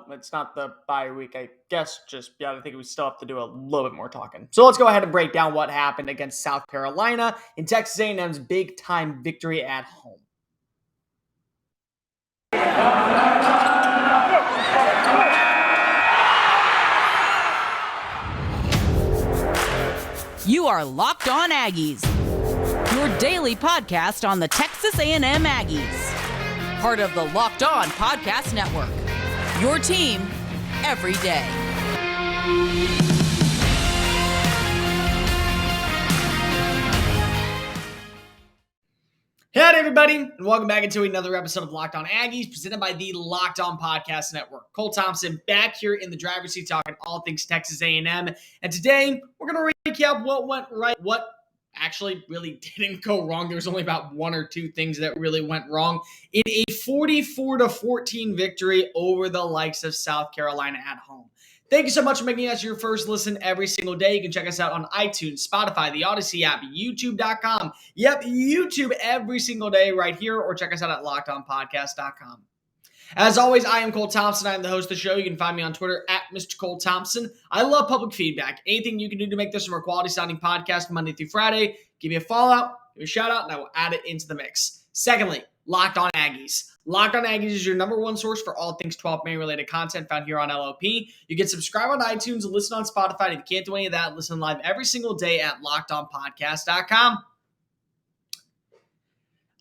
Well, it's not the bye week, I guess. I think we still have to do a little bit more talking. So let's go ahead and break down what happened against South Carolina in Texas A&M's big-time victory at home. You are Locked On Aggies, your daily podcast on the Texas A&M Aggies. Part of the Locked On Podcast Network, your team every day. Hey everybody, and welcome back into another episode of Locked On Aggies, presented by the Locked On Podcast Network. Cole Thompson back here in the driver's seat talking all things Texas A&M. And today, we're going to recap what went right, what actually really didn't go wrong. There was only about one or two things that really went wrong in a 44-14 victory over the likes of South Carolina at home. Thank you so much for making us your first listen every single day. You can check us out on iTunes, Spotify, the Odyssey app, YouTube.com. Yep, YouTube every single day right here, or check us out at LockedOnPodcast.com. As always, I am Cole Thompson. I am the host of the show. You can find me on Twitter at Mr. Cole Thompson. I love public feedback. Anything you can do to make this a more quality-sounding podcast Monday through Friday, give me a follow-out, give me a shout-out, and I will add it into the mix. Secondly, Locked On Aggies. Locked On Aggies is your number one source for all things 12th man-related content found here on LOP. You can subscribe on iTunes and listen on Spotify. If you can't do any of that, listen live every single day at LockedOnPodcast.com.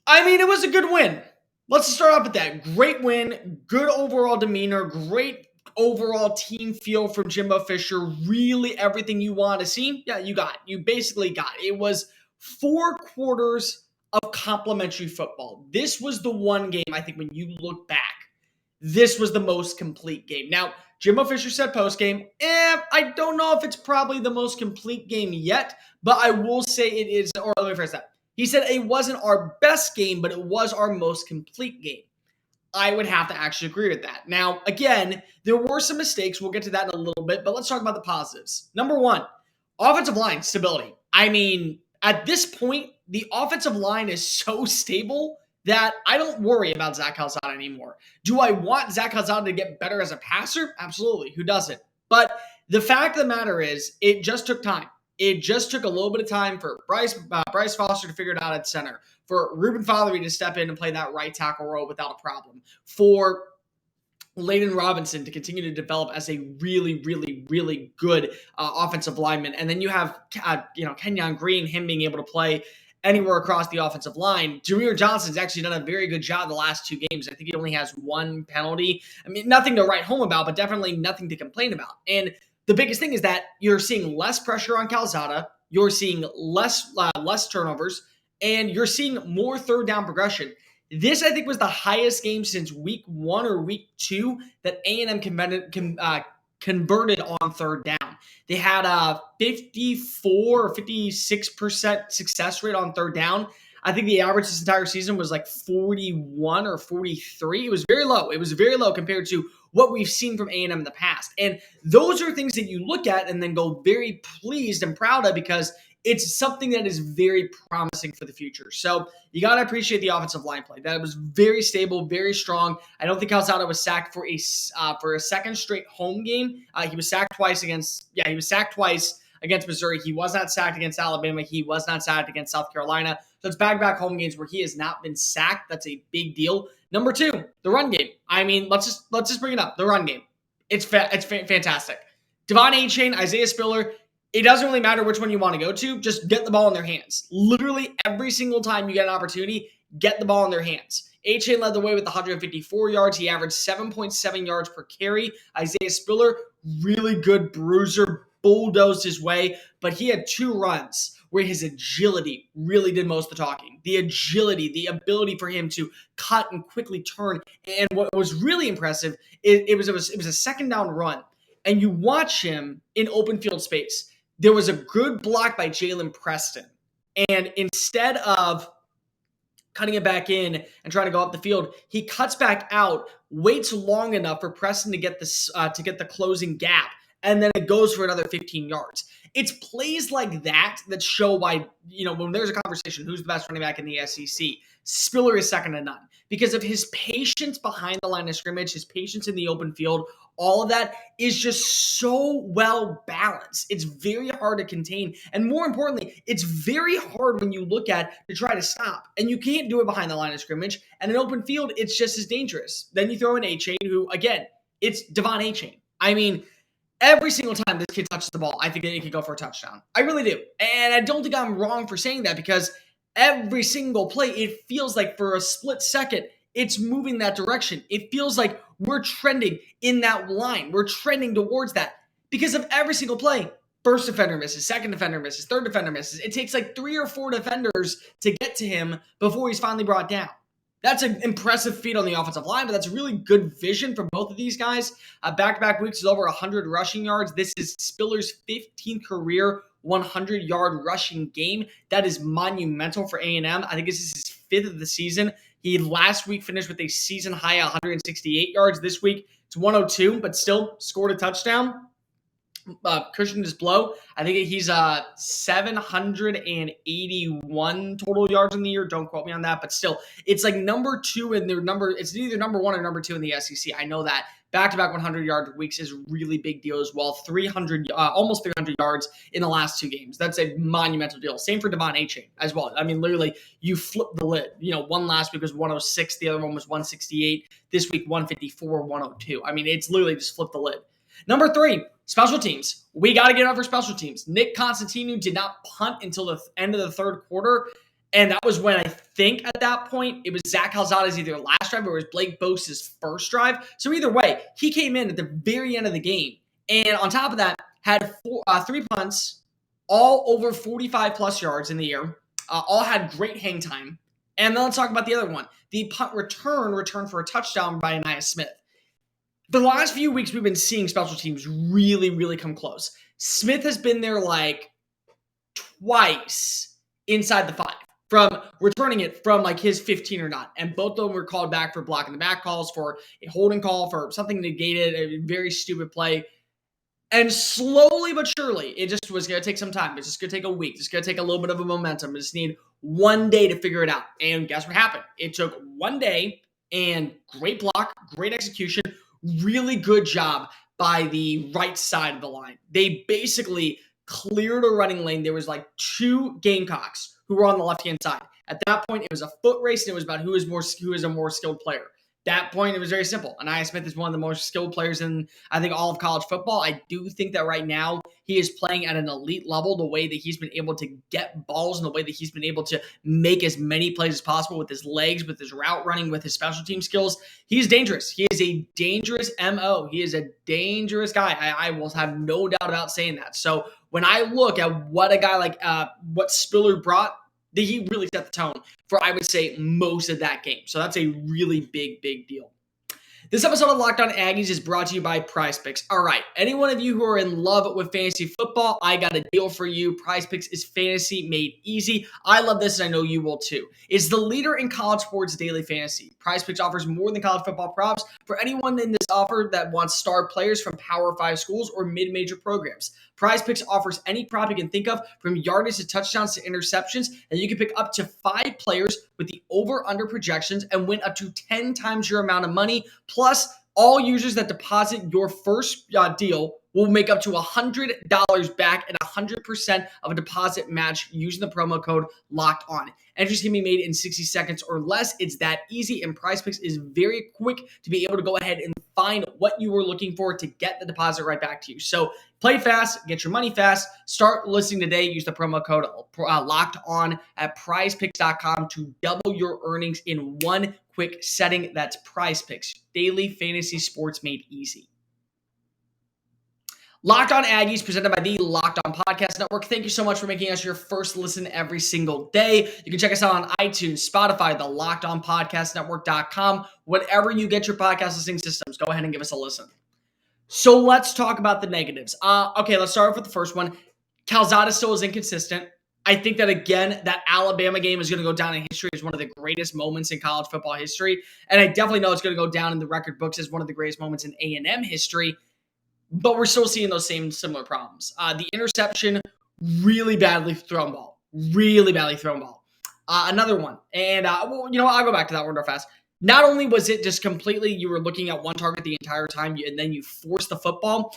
I mean, it was a good win. Let's start off with that. Great win, good overall demeanor, great overall team feel from Jimbo Fisher. Really everything you want to see, you basically got. It was 4 quarters of complimentary football. This was the one game, I think, when you look back, this was the most complete game. Now, Jimbo Fisher said post-game, I don't know if it's probably the most complete game yet, but I will say it is, or let me phrase that. He said it wasn't our best game, but it was our most complete game. I would have to actually agree with that. Now, again, there were some mistakes. We'll get to that in a little bit, but let's talk about the positives. Number one, offensive line stability. I mean, at this point, the offensive line is so stable that I don't worry about Zach Calzada anymore. Do I want Zach Calzada to get better as a passer? Absolutely. Who doesn't? But the fact of the matter is, it just took time. It just took a little bit of time for Bryce Foster to figure it out at center, for Ruben Fothery to step in and play that right tackle role without a problem, for Layden Robinson to continue to develop as a really, really, really good offensive lineman. And then you have, Kenyon Green, him being able to play anywhere across the offensive line. Jameer Johnson's actually done a very good job the last 2 games. I think he only has 1 penalty. I mean, nothing to write home about, but definitely nothing to complain about. And the biggest thing is that you're seeing less pressure on Calzada, you're seeing less turnovers, and you're seeing more third down progression. This, I think, was the highest game since week 1 or week 2 that A&M converted on third down. They had a 54 or 56% success rate on third down. I think the average this entire season was like 41 or 43. It was very low. It was very low compared to what we've seen from A&M in the past. And those are things that you look at and then go very pleased and proud of, because it's something that is very promising for the future. So you got to appreciate the offensive line play. That was very stable, very strong. I don't think Calzada was sacked for a second straight home game. He was sacked twice against Missouri. He was not sacked against Alabama. He was not sacked against South Carolina. So it's back-to-back home games where he has not been sacked. That's a big deal. Number 2, the run game. I mean, let's just bring it up. The run game. It's fantastic. Devon Achane, Isaiah Spiller. It doesn't really matter which one you want to go to. Just get the ball in their hands. Literally every single time you get an opportunity, get the ball in their hands. Achane led the way with 154 yards. He averaged 7.7 yards per carry. Isaiah Spiller, really good bruiser, bulldozed his way, but he had 2 runs where his agility really did most of the talking. The agility, the ability for him to cut and quickly turn. And what was really impressive, it was a second down run, and you watch him in open field space. There was a good block by Jalen Preston, and instead of cutting it back in and trying to go up the field, he cuts back out, waits long enough for Preston to get the closing gap, and then it goes for another 15 yards. It's plays like that that show why, when there's a conversation, who's the best running back in the SEC? Spiller is second to none because of his patience behind the line of scrimmage, his patience in the open field. All of that is just so well balanced. It's very hard to contain. And more importantly, it's very hard when you look at to try to stop. And you can't do it behind the line of scrimmage. And in open field, it's just as dangerous. Then you throw in A-Chain, who, again, it's Devon A-Chain. I mean, every single time this kid touches the ball, I think that he could go for a touchdown. I really do. And I don't think I'm wrong for saying that because every single play, it feels like for a split second, it's moving that direction. It feels like we're trending in that line. We're trending towards that because of every single play. First defender misses, second defender misses, third defender misses. It takes like 3 or 4 defenders to get to him before he's finally brought down. That's an impressive feat on the offensive line, but that's really good vision from both of these guys. Back-to-back weeks is over 100 rushing yards. This is Spiller's 15th career 100-yard rushing game. That is monumental for A&M. I think this is his 5th of the season. He last week finished with a season-high 168 yards. This week, it's 102, but still scored a touchdown. Cushioned his blow. I think he's 781 total yards in the year. Don't quote me on that, but still, it's like number 2 in their number. It's either number 1 or number 2 in the SEC. I know that. Back-to-back 100-yard weeks is a really big deal as well. Almost 300 yards in the last 2 games. That's a monumental deal. Same for Devon A-Chain as well. I mean, literally, you flip the lid. One last week was 106. The other one was 168. This week, 154, 102. I mean, it's literally just flip the lid. Number 3, special teams. We got to get up for special teams. Nick Constantino did not punt until the end of the third quarter. And that was when I think at that point it was Zach Calzada's either last drive or it was Blake Bosa's first drive. So either way, he came in at the very end of the game. And on top of that, had 3 punts, all over 45-plus yards in the air. All had great hang time. And then let's talk about the other one. The punt return for a touchdown by Anaya Smith. The last few weeks, we've been seeing special teams really, really come close. Smith has been there like twice inside the 5 from returning it from like his 15 or not. And both of them were called back for blocking the back calls, for a holding call, for something negated, a very stupid play. And slowly but surely, it just was going to take some time. It's just going to take a week. It's going to take a little bit of a momentum. We just need one day to figure it out. And guess what happened? It took one day and great block, great execution, really good job by the right side of the line. They basically cleared a running lane. There was like 2 Gamecocks who were on the left-hand side. At that point, it was a foot race, and it was about who is a more skilled player. That point, it was very simple. Anaya Smith is one of the most skilled players in, I think, all of college football. I do think that right now he is playing at an elite level, the way that he's been able to get balls and the way that he's been able to make as many plays as possible with his legs, with his route running, with his special team skills. He's dangerous. He is a dangerous MO. He is a dangerous guy. I will have no doubt about saying that. So when I look at what a guy like what Spiller brought, he really set the tone for, I would say, most of that game. So that's a really big, big deal. This episode of Locked On Aggies is brought to you by PrizePicks. All right, any one of you who are in love with fantasy football, I got a deal for you. PrizePicks is fantasy made easy. I love this, and I know you will too. It's the leader in college sports daily fantasy. PrizePicks offers more than college football props for anyone in this offer that wants star players from Power 5 schools or mid-major programs. PrizePicks offers any prop you can think of, from yardage to touchdowns to interceptions, and you can pick up to 5 players with the over-under projections and win up to 10 times your amount of money. Plus, all users that deposit your first deal will make up to $100 back and 100% of a deposit match using the promo code LOCKEDON. Entries can be made in 60 seconds or less. It's that easy, and PrizePicks is very quick to be able to go ahead and find what you were looking for to get the deposit right back to you. So play fast, get your money fast. Start listening today. Use the promo code LOCKEDON at prizepicks.com to double your earnings in one quick setting. That's PrizePicks, daily fantasy sports made easy. Locked On Aggies, presented by the Locked On Podcast Network. Thank you so much for making us your first listen every single day. You can check us out on iTunes, Spotify, the Locked On Podcast Network.com. Whatever you get your podcast listening systems, go ahead and give us a listen. So let's talk about the negatives. Okay, let's start off with the first one. Calzada still is inconsistent. I think that, again, that Alabama game is going to go down in history as one of the greatest moments in college football history. And I definitely know it's going to go down in the record books as one of the greatest moments in A&M history. but we're still seeing those same similar problems. The interception, really badly thrown ball. Really badly thrown ball. Another one. And, I'll go back to that one real fast. Not only was it just completely, you were looking at one target the entire time, and then you force the football.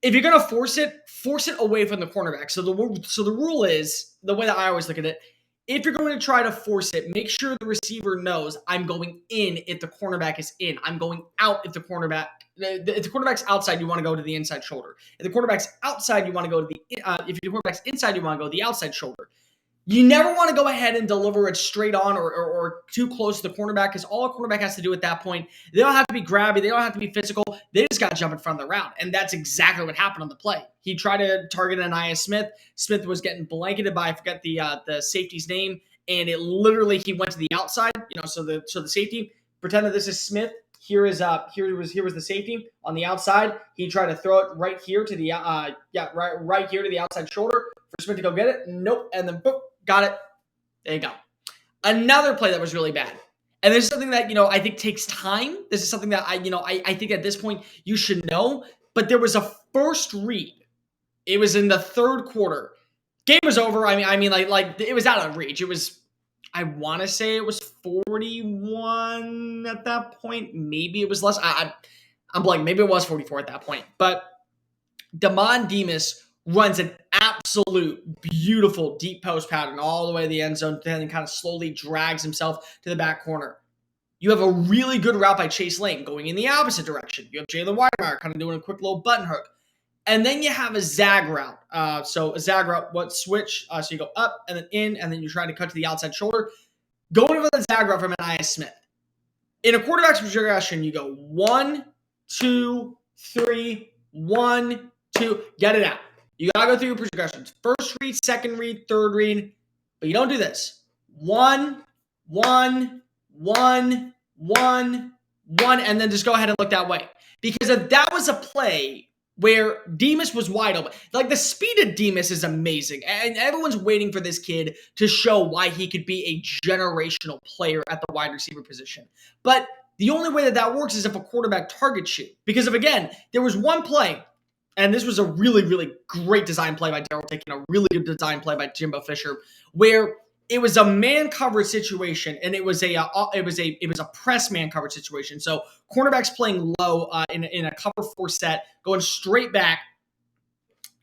If you're going to force it away from the cornerback. So the rule is, the way that I always look at it, if you're going to try to force it, make sure the receiver knows I'm going in if the cornerback is in. I'm going out if the cornerback's outside, you want to go to the inside shoulder. If the cornerback's outside, you want to go to if the cornerback's inside, you want to go to the outside shoulder. You never want to go ahead and deliver it straight on or too close to the cornerback, because all a cornerback has to do at that point, they don't have to be grabby, they don't have to be physical, they just got to jump in front of the route. And that's exactly what happened on the play. He tried to target Anaya Smith. Smith was getting blanketed by, I forget the safety's name, and it literally, he went to the outside, so the safety, pretend that this is Smith. Here was the safety on the outside. He tried to throw it right here to the right here to the outside shoulder for Smith to go get it. Nope, and then boop. Got it. There you go. Another play that was really bad. And this is something that, I think takes time. This is something that I think at this point you should know. But there was a first read. It was in the third quarter. Game was over. I mean, it was out of reach. It was, I want to say it was 41 at that point. Maybe it was less. I'm blanking. Maybe it was 44 at that point. But Damon Demas runs an absolute beautiful deep post pattern all the way to the end zone, then kind of slowly drags himself to the back corner. You have a really good route by Chase Lane going in the opposite direction. You have Jalen Weidemeyer kind of doing a quick little button hook. And then you have a zag route. So a zag route, switch? So you go up and then in, and then you're trying to cut to the outside shoulder. Going over the zag route from Anaya Smith. In a quarterback's progression, you go 1, 2, 3, 1, 2, get it out. You got to go through your progressions. First read, second read, third read. But you don't do this. 1, 1, 1, 1, 1, and then just go ahead and look that way. Because if that was a play where Demas was wide open, like the speed of Demas is amazing. And everyone's waiting for this kid to show why he could be a generational player at the wide receiver position. But the only way that works is if a quarterback targets you. Because if, again, there was one play, and this was a really, really great design play by Darryl Taking, a really good design play by Jimbo Fisher, where it was a man coverage situation, and it was a press man coverage situation. So cornerbacks playing low in a cover 4 set, going straight back,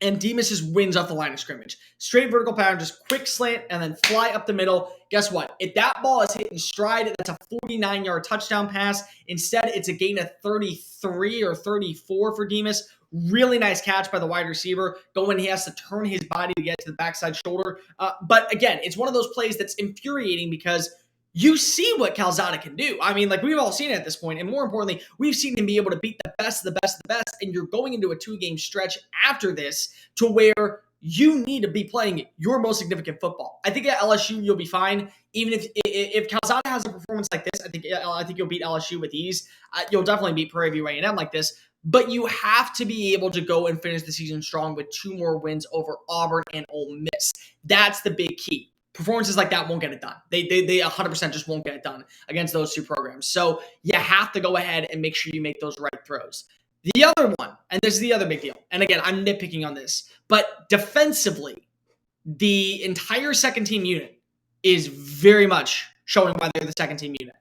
and Demas just wins off the line of scrimmage. Straight vertical pattern, just quick slant, and then fly up the middle. Guess what? If that ball is hit in stride, that's a 49-yard touchdown pass. Instead, it's a gain of 33 or 34 for Demas. Really nice catch by the wide receiver. Going, he has to turn his body to get to the backside shoulder. But again, it's one of those plays that's infuriating because you see what Calzada can do. I mean, we've all seen it at this point. And more importantly, we've seen him be able to beat the best of the best of the best. And you're going into a 2-game stretch after this to where you need to be playing your most significant football. I think at LSU, you'll be fine. Even if Calzada has a performance like this, I think you'll beat LSU with ease. You'll definitely beat Prairie View A&M like this. But you have to be able to go and finish the season strong with 2 more wins over Auburn and Ole Miss. That's the big key. Performances like that won't get it done. They 100% just won't get it done against those 2 programs. So you have to go ahead and make sure you make those right throws. The other one, and this is the other big deal, and again, I'm nitpicking on this, but defensively, the entire second team unit is very much showing why they're the second team unit.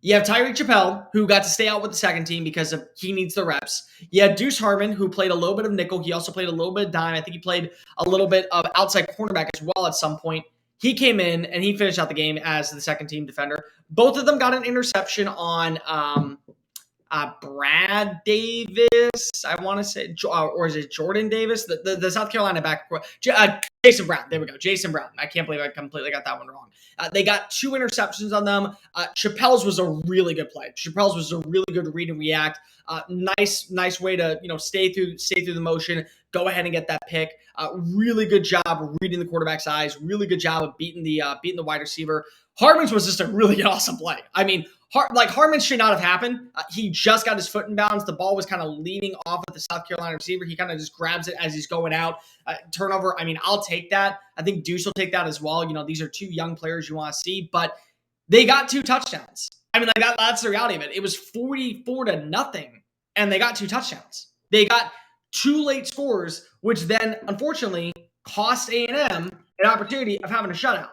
You have Tyreek Chappelle, who got to stay out with the second team because he needs the reps. You had Deuce Harmon, who played a little bit of nickel. He also played a little bit of dime. I think he played a little bit of outside cornerback as well at some point. He came in and he finished out the game as the second team defender. Both of them got an interception on Brad Davis, I want to say, or is it Jordan Davis? The South Carolina back. Jason Brown. There we go. Jason Brown. I can't believe I completely got that one wrong. They got 2 interceptions on them. Chappelle's was a really good play. Chappelle's was a really good read and react. Nice way to stay through the motion. Go ahead and get that pick. Really good job reading the quarterback's eyes. Really good job of beating the wide receiver. Harmon's was just a really awesome play. I mean, Harmon should not have happened. He just got his foot in bounds. The ball was kind of leading off of the South Carolina receiver. He kind of just grabs it as he's going out. Turnover, I mean, I'll take that. I think Deuce will take that as well. These are 2 young players you want to see, but they got 2 touchdowns. I mean, that's the reality of it. It was 44-0, and they got 2 touchdowns. They got 2 late scores, which then unfortunately cost A&M an opportunity of having a shutout.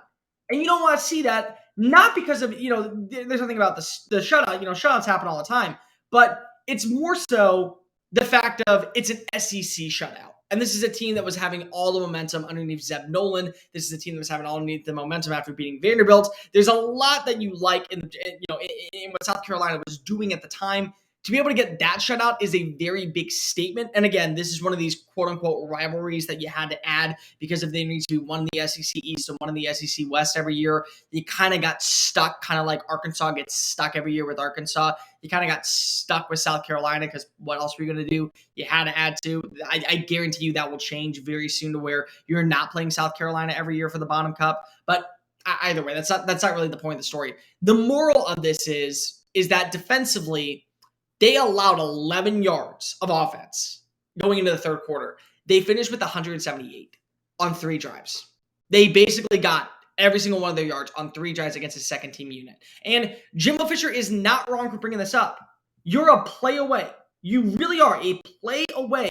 And you don't want to see that, not because of, there's nothing about the shutout. Shutouts happen all the time, but it's more so the fact of it's an SEC shutout. And this is a team that was having all the momentum underneath Zeb Nolan. This is a team that was having all the momentum after beating Vanderbilt. There's a lot that you like in what South Carolina was doing at the time. To be able to get that shutout is a very big statement. And again, this is one of these quote-unquote rivalries that you had to add because if there needs to be one in the SEC East and one in the SEC West every year, you kind of got stuck, kind of like Arkansas gets stuck every year with Arkansas. You kind of got stuck with South Carolina because what else were you going to do? You had to add two. I guarantee you that will change very soon to where you're not playing South Carolina every year for the Bottom Cup. But either way, that's not really the point of the story. The moral of this is that defensively, they allowed 11 yards of offense going into the third quarter. They finished with 178 on 3 drives. They basically got every single one of their yards on 3 drives against a second-team unit. And Jimbo Fisher is not wrong for bringing this up. You're a play away. You really are a play away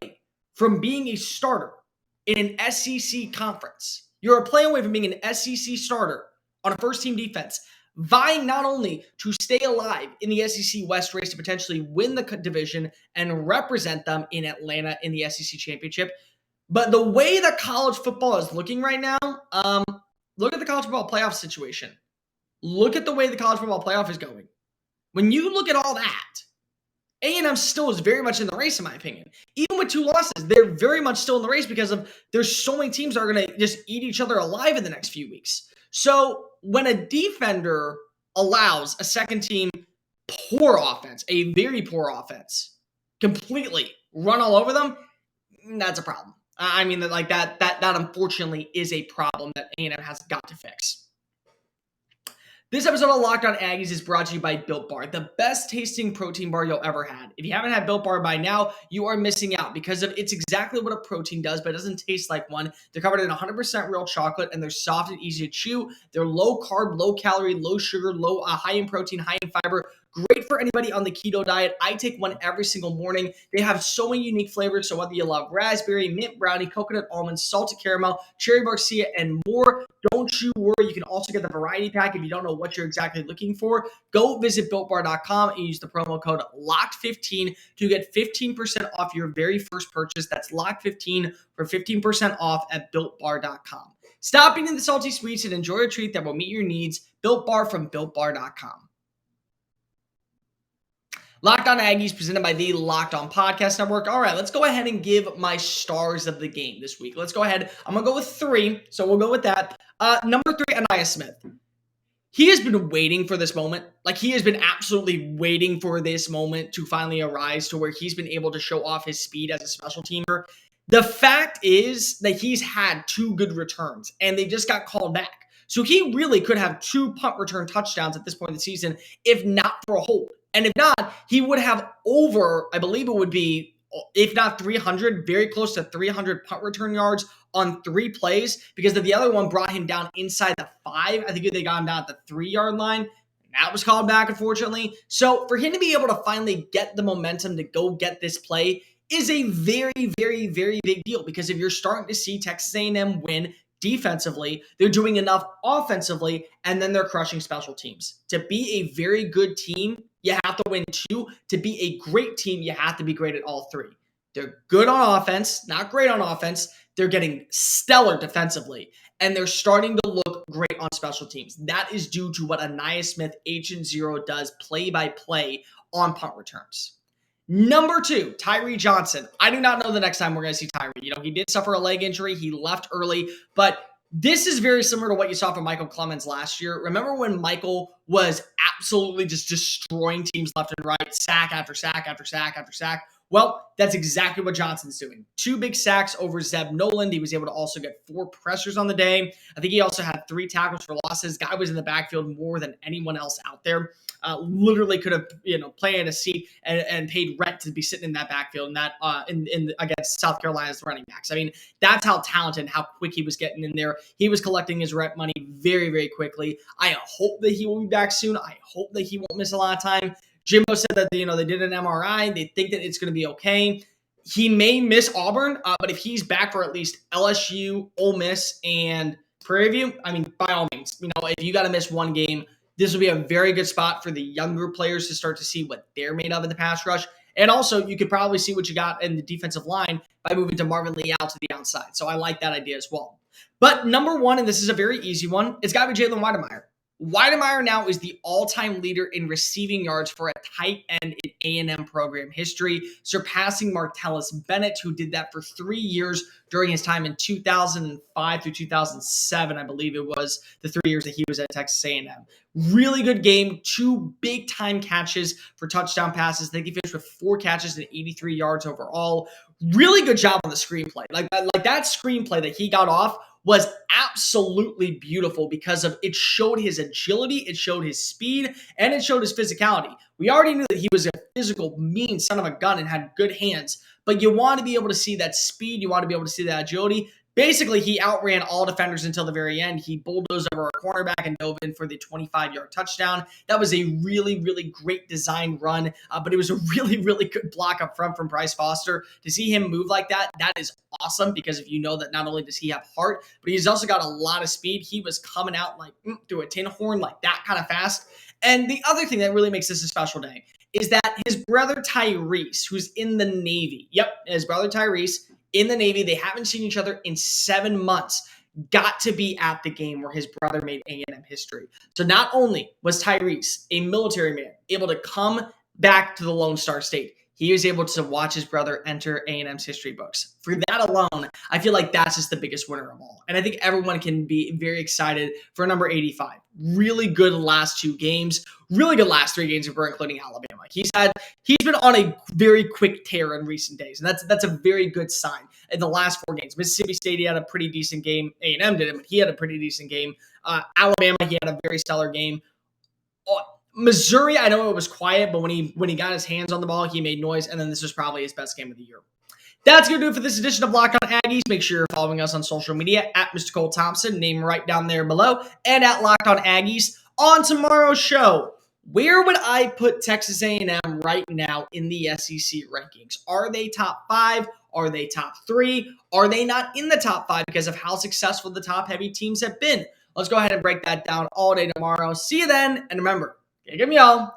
from being a starter in an SEC conference. You're a play away from being an SEC starter on a first-team defense, vying not only to stay alive in the SEC West race to potentially win the division and represent them in Atlanta in the SEC Championship, but the way that college football is looking right now, look at the college football playoff situation. Look at the way the college football playoff is going. When you look at all that, A&M still is very much in the race, in my opinion. Even with 2 losses, they're very much still in the race because of there's so many teams that are going to just eat each other alive in the next few weeks. So when a defender allows a second team poor offense, a very poor offense, completely run all over them, that's a problem. I mean, like that unfortunately is a problem that A&M has got to fix. This episode of Locked On Aggies is brought to you by Built Bar, the best tasting protein bar you'll ever had. If you haven't had Built Bar by now, you are missing out because it's exactly what a protein does, but it doesn't taste like one. They're covered in 100% real chocolate, and they're soft and easy to chew. They're low carb, low calorie, low sugar, high in protein, high in fiber. Great for anybody on the keto diet. I take one every single morning. They have so many unique flavors, so whether you love raspberry, mint brownie, coconut almond, salted caramel, cherry barcia, and more, don't you worry. You can also get the variety pack if you don't know what you're exactly looking for. Go visit BuiltBar.com and use the promo code LOCKED15 to get 15% off your very first purchase. That's LOCKED15 for 15% off at BuiltBar.com. Stop eating the salty sweets and enjoy a treat that will meet your needs. Built Bar from BuiltBar.com. Locked On Aggies presented by the Locked On Podcast Network. All right, let's go ahead and give my stars of the game this week. Let's go ahead. I'm going to go with 3, so we'll go with that. Number 3, Anaya Smith. He has been waiting for this moment. Like, he has been absolutely waiting for this moment to finally arise to where he's been able to show off his speed as a special teamer. The fact is that he's had 2 good returns, and they just got called back. So he really could have 2 punt return touchdowns at this point in the season, if not for a hold. And if not, he would have over, I believe it would be, if not 300, very close to 300 punt return yards on 3 plays, because the other one brought him down inside the 5. I think they got him down at the 3-yard line. That was called back, unfortunately. So for him to be able to finally get the momentum to go get this play is a very, very, very big deal, because if you're starting to see Texas A&M win defensively, they're doing enough offensively, and then they're crushing special teams. To be a very good team, you have to win 2. To be a great team, you have to be great at all 3. They're good on offense, not great on offense. They're getting stellar defensively, and they're starting to look great on special teams. That is due to what Anaya Smith, Agent Zero, does play-by-play on punt returns. Number 2, Tyree Johnson. I do not know the next time we're going to see Tyree. He did suffer a leg injury. He left early, but this is very similar to what you saw from Michael Clemens last year. Remember when Michael was absolutely just destroying teams left and right, sack after sack after sack after sack? Well, that's exactly what Johnson's doing. 2 big sacks over Zeb Nolan. He was able to also get 4 pressures on the day. I think he also had 3 tackles for losses. Guy was in the backfield more than anyone else out there. Literally could have, planted a seat and paid rent to be sitting in that backfield and that against South Carolina's running backs. I mean, that's how talented and how quick he was getting in there. He was collecting his rent money very, very quickly. I hope that he will be back soon. I hope that he won't miss a lot of time. Jimbo said that, they did an MRI. They think that it's going to be okay. He may miss Auburn, but if he's back for at least LSU, Ole Miss, and Prairie View, I mean, by all means, if you got to miss one game, this will be a very good spot for the younger players to start to see what they're made of in the pass rush. And also, you could probably see what you got in the defensive line by moving to Marvin Lee out to the outside. So I like that idea as well. But number one, and this is a very easy one, it's got to be Jalen Weidemeyer. Weidemeyer now is the all-time leader in receiving yards for a tight end in A&M program history, surpassing Martellus Bennett, who did that for 3 years during his time in 2005 through 2007, I believe it was the 3 years that he was at Texas A&M. Really good game, 2 big-time catches for touchdown passes. I think he finished with 4 catches and 83 yards overall. Really good job on the screenplay. Like that screenplay that he got off was absolutely beautiful because of it showed his agility, it showed his speed, and it showed his physicality. We already knew that he was a physical, mean son of a gun and had good hands, but you want to be able to see that speed, you want to be able to see that agility. Basically, he outran all defenders until the very end. He bulldozed over a cornerback and dove in for the 25-yard touchdown. That was a really, really great design run, but it was a really, really good block up front from Bryce Foster. To see him move like that, that is awesome because if you know that not only does he have heart, but he's also got a lot of speed. He was coming out like through a tin horn like that kind of fast. And the other thing that really makes this a special day is that his brother Tyrese, who's in the Navy, his brother Tyrese, in the Navy, they haven't seen each other in 7 months, got to be at the game where his brother made A&M history. So not only was Tyrese, a military man, able to come back to the Lone Star State, he was able to watch his brother enter A&M's history books. For that alone, I feel like that's just the biggest winner of all. And I think everyone can be very excited for number 85. Really good last 2 games. Really good last 3 games if we're including Alabama. He's been on a very quick tear in recent days, and that's a very good sign. In the last 4 games, Mississippi State, he had a pretty decent game. A&M didn't, but he had a pretty decent game. Alabama, he had a very stellar game. Missouri, I know it was quiet, but when he got his hands on the ball, he made noise, and then this was probably his best game of the year. That's going to do it for this edition of Locked On Aggies. Make sure you're following us on social media at Mr. Cole Thompson, name right down there below, and at Locked On Aggies. On tomorrow's show, where would I put Texas A&M right now in the SEC rankings? Are they top 5? Are they top 3? Are they not in the top 5 because of how successful the top-heavy teams have been? Let's go ahead and break that down all day tomorrow. See you then, and remember, give me all.